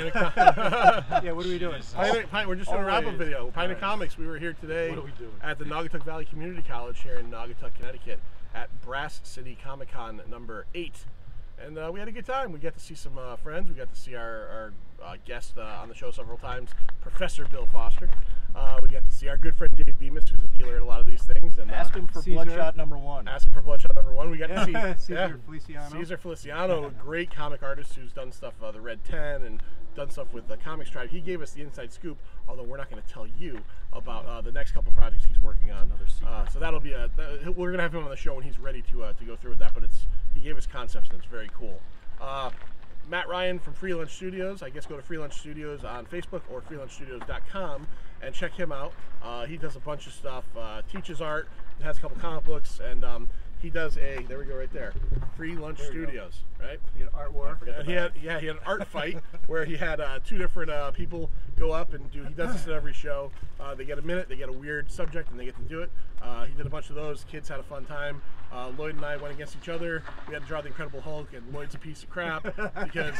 Yeah, what are we doing? We're just doing a wrap-up video. Pine Comics. We were here today What are we doing? at the Naugatuck Valley Community College here in Naugatuck, Connecticut, at Brass City Comic Con number 8. And we had a good time. We got to see some friends. We got to see our guest on the show several times, Professor Bill Foster. We got to see our good friend Dave Bemis, who's a dealer in a lot of these things. And ask him for Bloodshot #1. Ask him for Bloodshot #1. We got to see Cesar Feliciano. Cesar Feliciano, a great comic artist who's done stuff, the Red 10, and done stuff with the Comics Tribe. He gave us the inside scoop, although we're not going to tell you about the next couple projects he's working on. Another secret. So that'll be we're going to have him on the show when he's ready to go through with that. But he gave us concepts, and it's very cool. Matt Ryan from Free Lunch Studios. I guess go to Free Lunch Studios on Facebook or freelunchstudios.com and check him out. He does a bunch of stuff, teaches art, has a couple comic books, and he does there we go right there, Free Lunch Studios, right? You got art war. And he had an art fight where he had 2 different people go up and he does this at every show. They get a minute, they get a weird subject, and they get to do it. He did a bunch of those. Kids had a fun time. Lloyd and I went against each other. We had to draw the Incredible Hulk, and Lloyd's a piece of crap because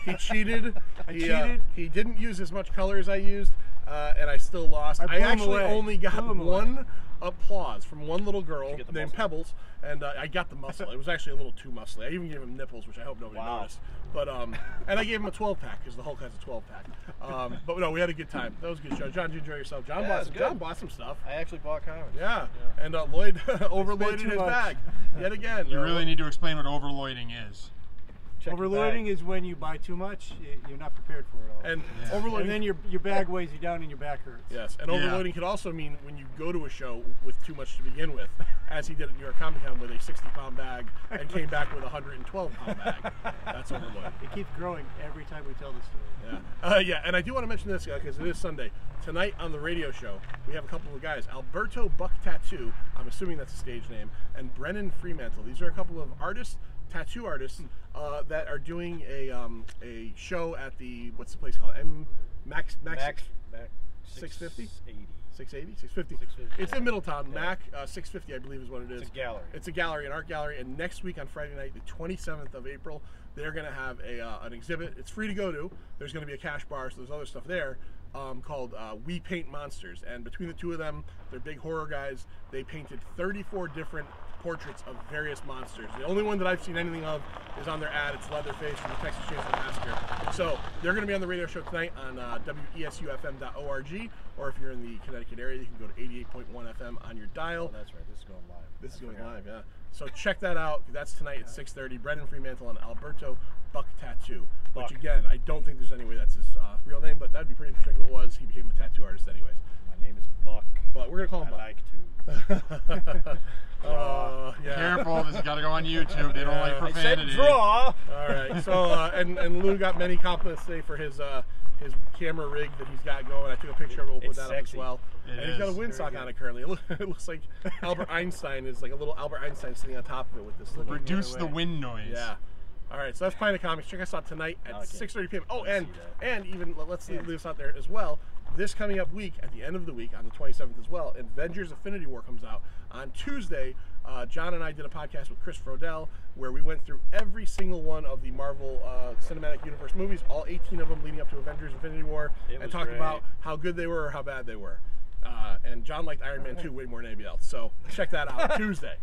he cheated. He didn't use as much color as I used, and I still lost. I actually only got one applause from one little girl named Pebbles, and I got the muscle. It was actually a little too muscly. I even gave him nipples, which I hope nobody noticed. But and I gave him a 12-pack because the Hulk has a 12-pack. But no, we had a good time. That was a good show. John, did you enjoy yourself? John bought some stuff. I actually bought comics. Yeah. And Lloyd overloaded his bag yet again. You really need to explain what overloading is. Overloading is when you buy too much, you're not prepared for it all. And overloading, and then your bag weighs you down and your back hurts. Yes, and overloading could also mean when you go to a show with too much to begin with, as he did at New York Comic Con with a 60-pound bag and came back with a 112-pound bag. That's overloading. It keeps growing every time we tell the story. Yeah, yeah, and I do want to mention this because it is Sunday. Tonight on the radio show, we have a couple of guys, Alberto Buck Tattoo, I'm assuming that's a stage name, and Brennan Fremantle. These are a couple of artists, tattoo artists, that are doing a show at the, what's the place called? Max 650? 680? 650. It's in Middletown. Yeah. Mac 650, I believe, is what it is. It's a gallery. It's a gallery, an art gallery. And next week on Friday night, the 27th of April, they're going to have an exhibit. It's free to go to. There's going to be a cash bar, so there's other stuff there called We Paint Monsters. And between the two of them, they're big horror guys. They painted 34 different portraits of various monsters. The only one that I've seen anything of is on their ad. It's Leatherface from the Texas Chainsaw Massacre. So they're going to be on the radio show tonight on WESUFM.org, or if you're in the Connecticut area, you can go to 88.1 FM on your dial. Oh, that's right. This is going live. This is going live, yeah. So check that out. That's tonight at 6:30. Brendan Fremantle and Alberto Buck Tattoo. Which again, I don't think there's any way that's his real name, but that'd be pretty interesting if it was. He became a tattoo artist anyways. My name is Buck. But we're going to call him Buck. Buck. Yeah. Careful, this has got to go on YouTube. They don't like profanity. I said draw. All right. So and Lou got many compliments today for his camera rig that he's got going. I took a picture of it. We'll put that up as well. And he's got a windsock on it currently. It looks like Albert Einstein is like a little Albert Einstein sitting on top of it with this little. Reduce the wind noise. Yeah. All right. So that's Pine Comics. Check us out tonight at 6:30 p.m. Oh, and even let's leave this out there as well. This coming up week, at the end of the week, on the 27th as well, Avengers Infinity War comes out. On Tuesday, John and I did a podcast with Chris Frodell where we went through every single one of the Marvel Cinematic Universe movies, all 18 of them leading up to Avengers Infinity War, and talked about how good they were or how bad they were. And John liked Iron Man 2 way more than anybody else. So check that out Tuesday.